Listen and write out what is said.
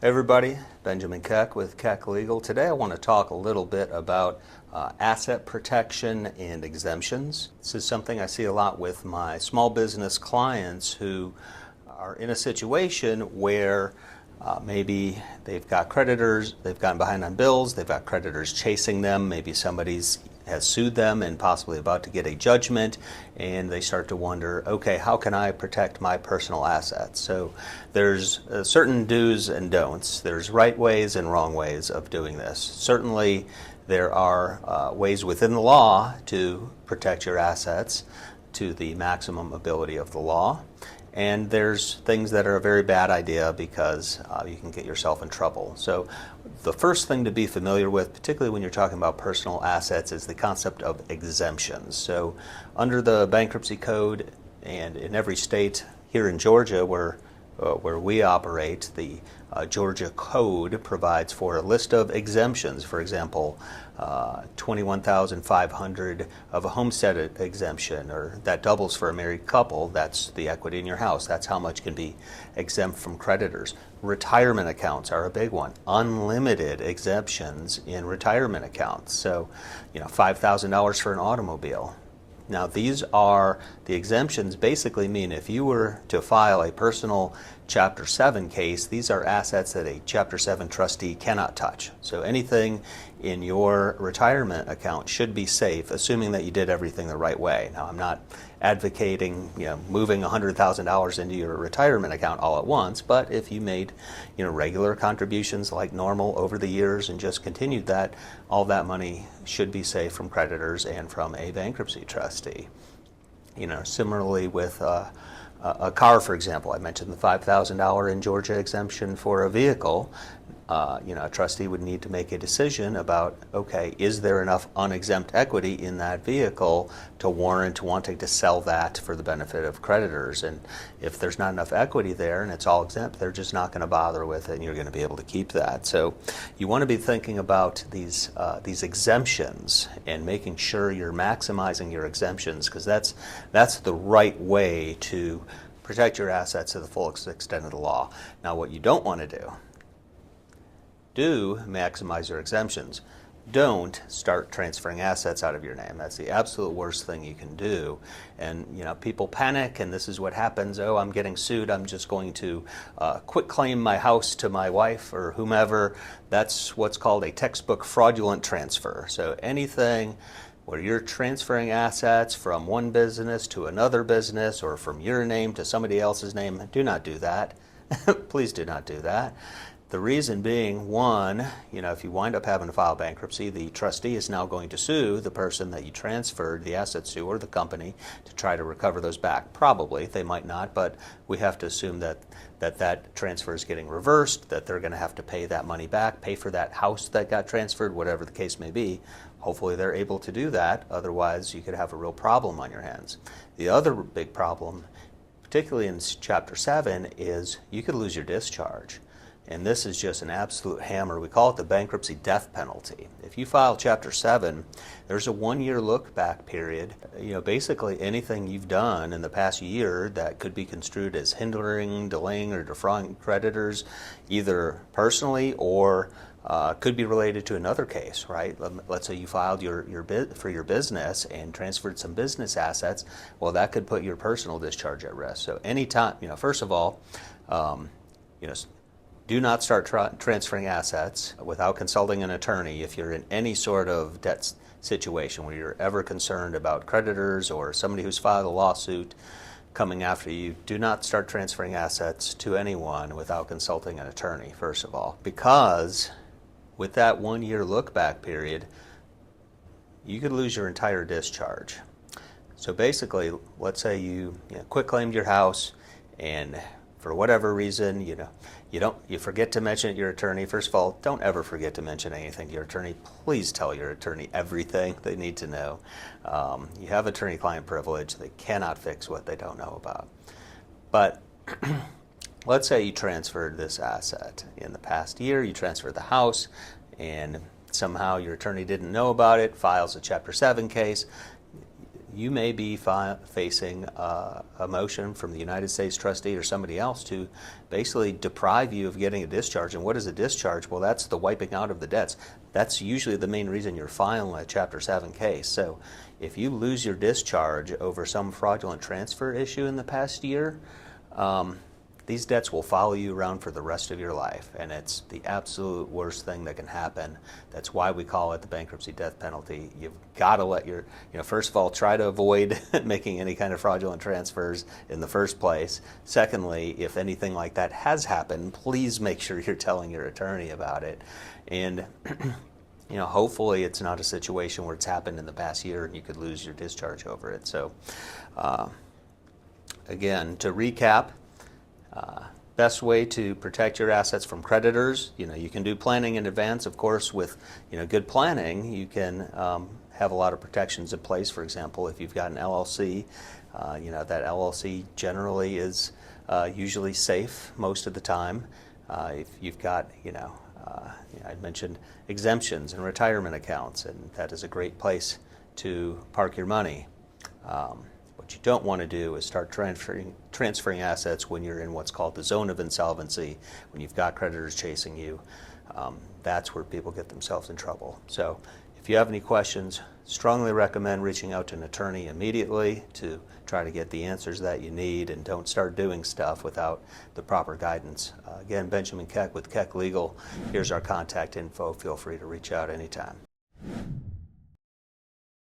Hey everybody, Benjamin Keck with Keck Legal. Today I want to talk a little bit about asset protection and exemptions. This is something I see a lot with my small business clients who are in a situation where maybe they've got creditors, they've gotten behind on bills, they've got creditors chasing them, maybe somebody's has sued them and possibly about to get a judgment, and they start to wonder, okay, how can I protect my personal assets? So there's certain do's and don'ts. There's right ways and wrong ways of doing this. Certainly there are ways within the law to protect your assets to the maximum ability of the law. And there's things that are a very bad idea because you can get yourself in trouble. So the first thing to be familiar with, particularly when you're talking about personal assets, is the concept of exemptions. So under the Bankruptcy Code and in every state here in Georgia where we operate, the Georgia Code provides for a list of exemptions. For example, $21,500 of a homestead exemption, or that doubles for a married couple. That's the equity in your house. That's how much can be exempt from creditors. Retirement accounts are a big one. Unlimited exemptions in retirement accounts. So, $5,000 for an automobile. Now, these are the exemptions. Basically mean if you were to file a personal Chapter 7 case, these are assets that a Chapter 7 trustee cannot touch. So anything in your retirement account should be safe, assuming that you did everything the right way. Now, I'm not advocating, moving $100,000 into your retirement account all at once, but if you made, regular contributions like normal over the years and just continued that, all that money should be safe from creditors and from a bankruptcy trustee. Similarly with a car, for example, I mentioned the $5,000 in Georgia exemption for a vehicle. A trustee would need to make a decision about, okay, is there enough unexempt equity in that vehicle to warrant wanting to sell that for the benefit of creditors? And if there's not enough equity there and it's all exempt, they're just not going to bother with it, and you're going to be able to keep that. So you want to be thinking about these exemptions and making sure you're maximizing your exemptions, because that's the right way to protect your assets to the full extent of the law. Now, what you don't want to do maximize your exemptions. Don't start transferring assets out of your name. That's the absolute worst thing you can do. And people panic, and this is what happens. Oh, I'm getting sued. I'm just going to quit claim my house to my wife or whomever. That's what's called a textbook fraudulent transfer. So anything where you're transferring assets from one business to another business or from your name to somebody else's name, do not do that. Please do not do that. The reason being, one, if you wind up having to file bankruptcy, the trustee is now going to sue the person that you transferred the assets to, or the company, to try to recover those back. Probably. They might not, but we have to assume that transfer is getting reversed, that they're going to have to pay that money back, pay for that house that got transferred, whatever the case may be. Hopefully they're able to do that. Otherwise, you could have a real problem on your hands. The other big problem, particularly in Chapter 7, is you could lose your discharge. And this is just an absolute hammer. We call it the bankruptcy death penalty. If you file Chapter 7, there's a 1-year look-back period. Basically anything you've done in the past year that could be construed as hindering, delaying, or defrauding creditors, either personally or could be related to another case, right? Let's say you filed for your business and transferred some business assets. Well, that could put your personal discharge at risk. So anytime, first of all, do not start transferring assets without consulting an attorney if you're in any sort of debt situation where you're ever concerned about creditors or somebody who's filed a lawsuit coming after you. Do not start transferring assets to anyone without consulting an attorney, first of all, because with that 1-year look-back period, you could lose your entire discharge. So basically, let's say you quit claimed your house, and for whatever reason, you forget to mention it to your attorney. First of all, don't ever forget to mention anything to your attorney. Please tell your attorney everything they need to know. You have attorney-client privilege. They cannot fix what they don't know about. But let's say you transferred this asset in the past year. You transferred the house, and somehow your attorney didn't know about it, files a Chapter 7 case. you may be facing a motion from the United States trustee or somebody else to basically deprive you of getting a discharge. And what is a discharge? Well, that's the wiping out of the debts. That's usually the main reason you're filing a Chapter 7 case. So if you lose your discharge over some fraudulent transfer issue in the past year, these debts will follow you around for the rest of your life, and it's the absolute worst thing that can happen. That's why we call it the bankruptcy death penalty. You've got to let first of all, try to avoid making any kind of fraudulent transfers in the first place. Secondly, if anything like that has happened, please make sure you're telling your attorney about it. And hopefully it's not a situation where it's happened in the past year and you could lose your discharge over it. So again, to recap, best way to protect your assets from creditors, you can do planning in advance. Of course, with good planning, you can have a lot of protections in place. For example, if you've got an LLC, that LLC generally is usually safe most of the time. If you've got, I mentioned exemptions and retirement accounts, and that is a great place to park your money. What you don't want to do is start transferring assets when you're in what's called the zone of insolvency, when you've got creditors chasing you. That's where people get themselves in trouble. So if you have any questions, strongly recommend reaching out to an attorney immediately to try to get the answers that you need, and don't start doing stuff without the proper guidance. Again, Benjamin Keck with Keck Legal. Here's our contact info. Feel free to reach out anytime.